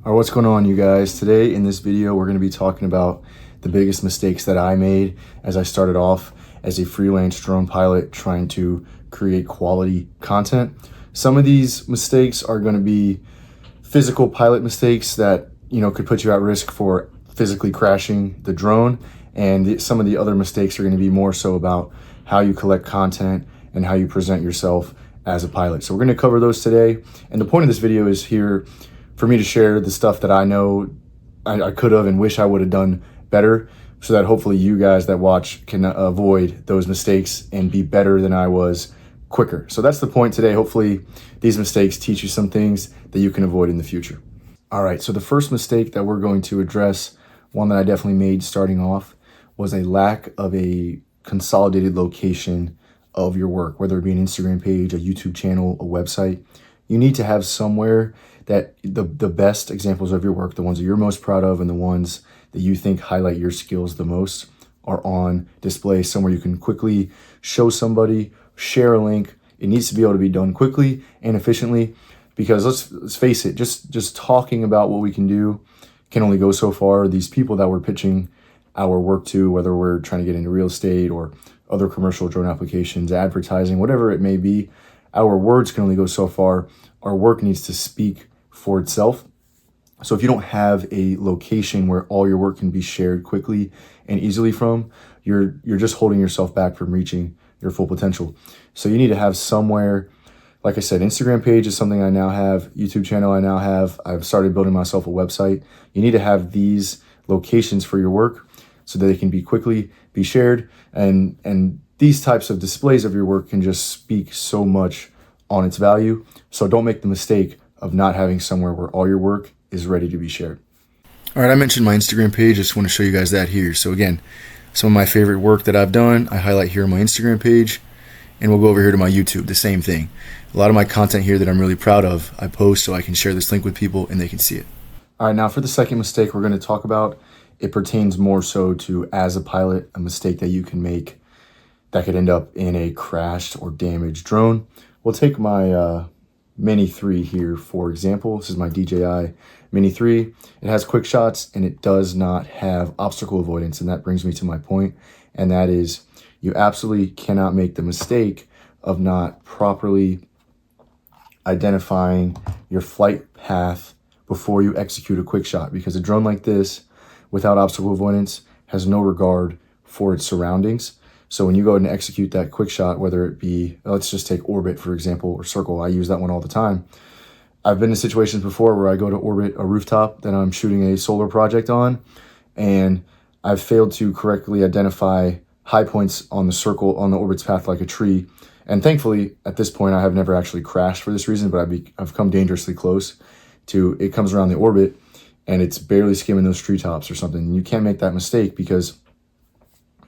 All right, what's going on, you guys? Today in this video, we're going to be talking about the biggest mistakes that I made as I started off as a freelance drone pilot trying to create quality content. Some of these mistakes are going to be physical pilot mistakes that, could put you at risk for physically crashing the drone. And some of the other mistakes are going to be more so about how you collect content and how you present yourself as a pilot. So we're going to cover those today. And the point of this video is here for me to share the stuff that I know I could have and wish I would have done better, so that hopefully you guys that watch can avoid those mistakes and be better than I was quicker. So that's the point today. Hopefully these mistakes teach you some things that you can avoid in the future. All right, so the first mistake that we're going to address, one that I definitely made starting off, was a lack of a consolidated location of your work, whether it be an Instagram page, a YouTube channel, a website. You need to have somewhere that the best examples of your work, the ones that you're most proud of and the ones that you think highlight your skills the most, are on display somewhere you can quickly show somebody, share a link. It needs to be able to be done quickly and efficiently, because let's face it, just talking about what we can do can only go so far. These people that we're pitching our work to, whether we're trying to get into real estate or other commercial drone applications, advertising, whatever it may be, our words can only go so far. Our work needs to speak for itself. So if you don't have a location where all your work can be shared quickly and easily from, you're just holding yourself back from reaching your full potential. So you need to have somewhere, like I said, Instagram page is something I now have, YouTube channel I now have, I've started building myself a website. You need to have these locations for your work so that they can be quickly be shared. And these types of displays of your work can just speak so much on its value. So don't make the mistake of not having somewhere where all your work is ready to be shared. All right, I mentioned my Instagram page. I just want to show you guys that here. So again, some of my favorite work that I've done, I highlight here on my Instagram page, and we'll go over here to my YouTube, the same thing. A lot of my content here that I'm really proud of, I post so I can share this link with people and they can see it. All right, now for the second mistake we're going to talk about, it pertains more so to, as a pilot, a mistake that you can make that could end up in a crashed or damaged drone. We'll take my Mini 3 here, for example. This is my DJI Mini 3. It has quick shots and it does not have obstacle avoidance. And that brings me to my point. And that is, you absolutely cannot make the mistake of not properly identifying your flight path before you execute a quick shot. Because a drone like this, without obstacle avoidance, has no regard for its surroundings. So when you go ahead and execute that quick shot, whether it be, let's just take orbit, for example, or circle, I use that one all the time. I've been in situations before where I go to orbit a rooftop that I'm shooting a solar project on, and I've failed to correctly identify high points on the circle, on the orbit's path, like a tree. And thankfully, at this point, I have never actually crashed for this reason, but I've come dangerously close to, it comes around the orbit and it's barely skimming those treetops or something. And you can't make that mistake, because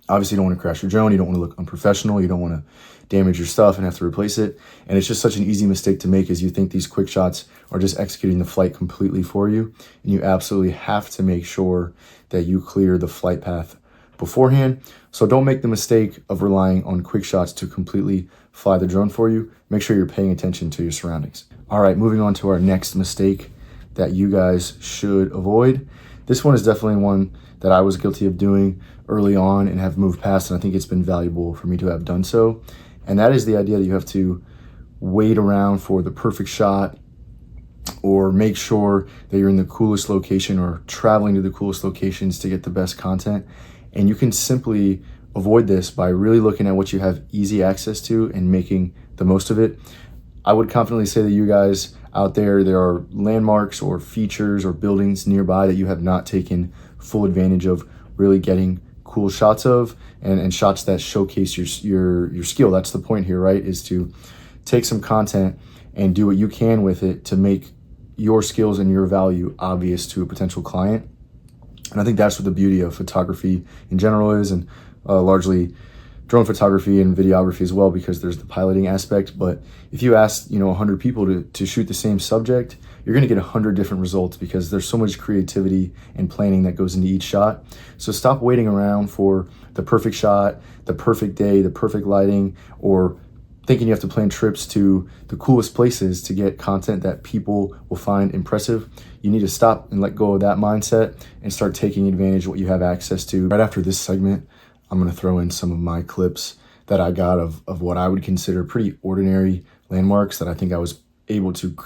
obviously you don't want to crash your drone, you don't want to look unprofessional, you don't want to damage your stuff and have to replace it. And it's just such an easy mistake to make, as you think these quick shots are just executing the flight completely for you. And you absolutely have to make sure that you clear the flight path beforehand. So don't make the mistake of relying on quick shots to completely fly the drone for you. Make sure you're paying attention to your surroundings. All right, moving on to our next mistake that you guys should avoid. This one is definitely one that I was guilty of doing early on and have moved past, and I think it's been valuable for me to have done so. And that is the idea that you have to wait around for the perfect shot, or make sure that you're in the coolest location or traveling to the coolest locations to get the best content. And you can simply avoid this by really looking at what you have easy access to and making the most of it. I would confidently say that you guys out there are landmarks or features or buildings nearby that you have not taken full advantage of really getting cool shots of, and shots that showcase your skill. That's the point here, right? Is to take some content and do what you can with it to make your skills and your value obvious to a potential client. And I think that's what the beauty of photography in general is, and largely drone photography and videography as well, because there's the piloting aspect. But if you ask 100 people to shoot the same subject, you're going to get 100 different results, because there's so much creativity and planning that goes into each shot. So stop waiting around for the perfect shot, the perfect day, the perfect lighting, or thinking you have to plan trips to the coolest places to get content that people will find impressive. You need to stop and let go of that mindset and start taking advantage of what you have access to. Right after this segment, I'm gonna throw in some of my clips that I got of what I would consider pretty ordinary landmarks that I think I was able to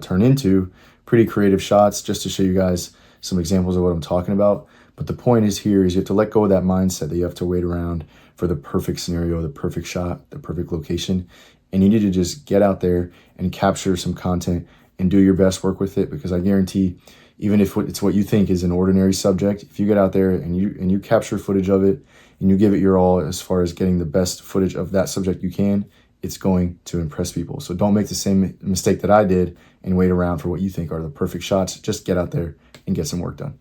turn into pretty creative shots, just to show you guys some examples of what I'm talking about. But the point is here is you have to let go of that mindset that you have to wait around for the perfect scenario, the perfect shot, the perfect location. And you need to just get out there and capture some content and do your best work with it, because I guarantee, even if it's what you think is an ordinary subject, if you get out there and you capture footage of it and you give it your all as far as getting the best footage of that subject you can, it's going to impress people. So don't make the same mistake that I did and wait around for what you think are the perfect shots. Just get out there and get some work done.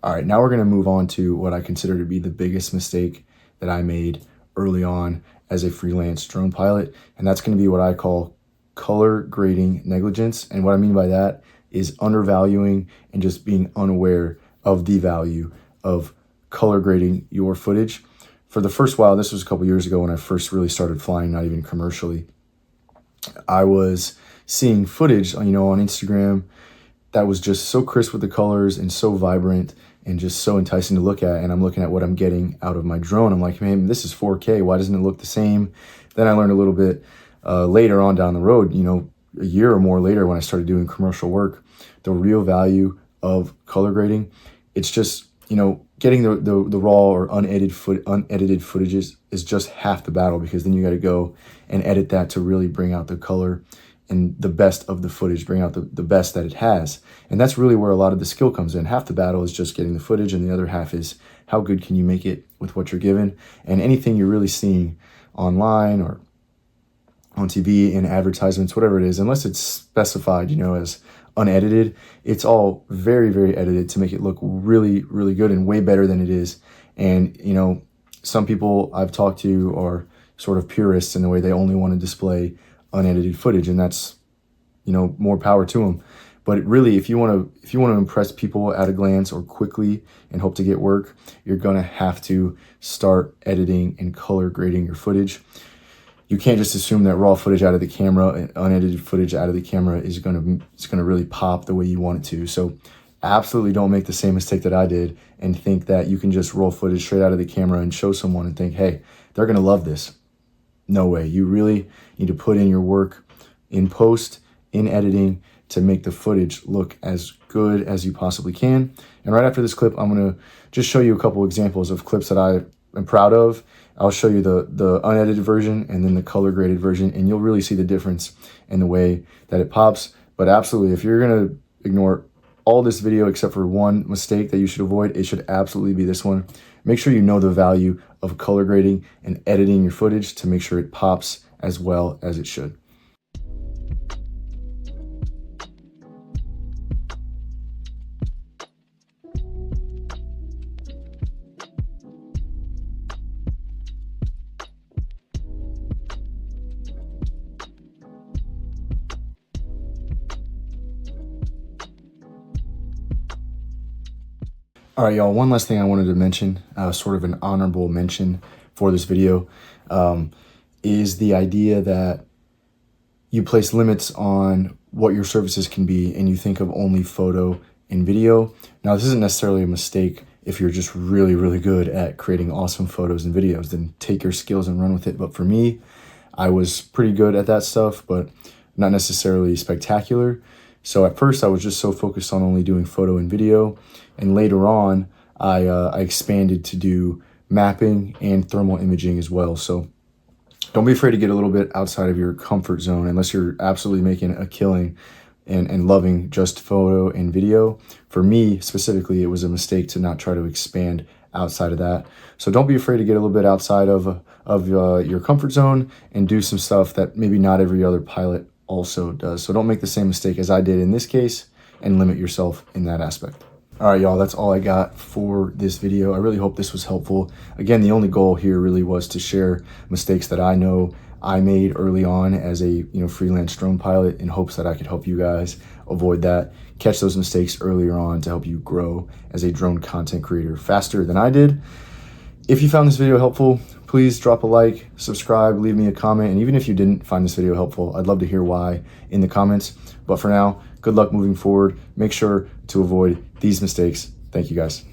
All right, now we're gonna move on to what I consider to be the biggest mistake that I made early on as a freelance drone pilot, and that's gonna be what I call color grading negligence. And what I mean by that is undervaluing and just being unaware of the value of color grading your footage. For the first while, this was a couple years ago when I first really started flying, not even commercially, I was seeing footage, on Instagram that was just so crisp with the colors and so vibrant and just so enticing to look at. And I'm looking at what I'm getting out of my drone. I'm like, man, this is 4K. Why doesn't it look the same? Then I learned a little bit later on down the road, a year or more later, when I started doing commercial work, the real value of color grading. It's just, getting the raw or unedited footages is just half the battle, because then you got to go and edit that to really bring out the color and the best of the footage, bring out the best that it has. And that's really where a lot of the skill comes in. Half the battle is just getting the footage, and the other half is how good can you make it with what you're given. And anything you're really seeing online or on TV, in advertisements, whatever it is, unless it's specified, as unedited, it's all very, very edited to make it look really, really good and way better than it is. And, some people I've talked to are sort of purists in the way they only want to display unedited footage, and that's, more power to them. But really, if you want to impress people at a glance or quickly and hope to get work, you're going to have to start editing and color grading your footage. You can't just assume that raw footage out of the camera and unedited footage out of the camera is going to really pop the way you want it to. So absolutely don't make the same mistake that I did and think that you can just roll footage straight out of the camera and show someone and think, hey, they're going to love this. No way. You really need to put in your work in post, in editing, to make the footage look as good as you possibly can. And right after this clip, I'm going to just show you a couple examples of clips that I am proud of. I'll show you the unedited version and then the color graded version, and you'll really see the difference in the way that it pops. But absolutely, if you're going to ignore all this video except for one mistake that you should avoid, it should absolutely be this one. Make sure you know the value of color grading and editing your footage to make sure it pops as well as it should. All right, y'all, one last thing I wanted to mention, sort of an honorable mention for this video, is the idea that you place limits on what your services can be and you think of only photo and video. Now, this isn't necessarily a mistake if you're just really, really good at creating awesome photos and videos, then take your skills and run with it. But for me, I was pretty good at that stuff, but not necessarily spectacular. So at first I was just so focused on only doing photo and video. And later on, I expanded to do mapping and thermal imaging as well. So don't be afraid to get a little bit outside of your comfort zone unless you're absolutely making a killing. and loving just photo and video. For me specifically, it was a mistake to not try to expand outside of that. So don't be afraid to get a little bit outside of your comfort zone and do some stuff that maybe not every other pilot also does. So don't make the same mistake as I did in this case and limit yourself in that aspect. All right, y'all, that's all I got for this video. I really hope this was helpful. Again, the only goal here really was to share mistakes that I know I made early on as a freelance drone pilot in hopes that I could help you guys avoid that, catch those mistakes earlier on to help you grow as a drone content creator faster than I did. If you found this video helpful, please drop a like, subscribe, leave me a comment, and even if you didn't find this video helpful, I'd love to hear why in the comments. But for now, good luck moving forward. Make sure to avoid these mistakes. Thank you guys.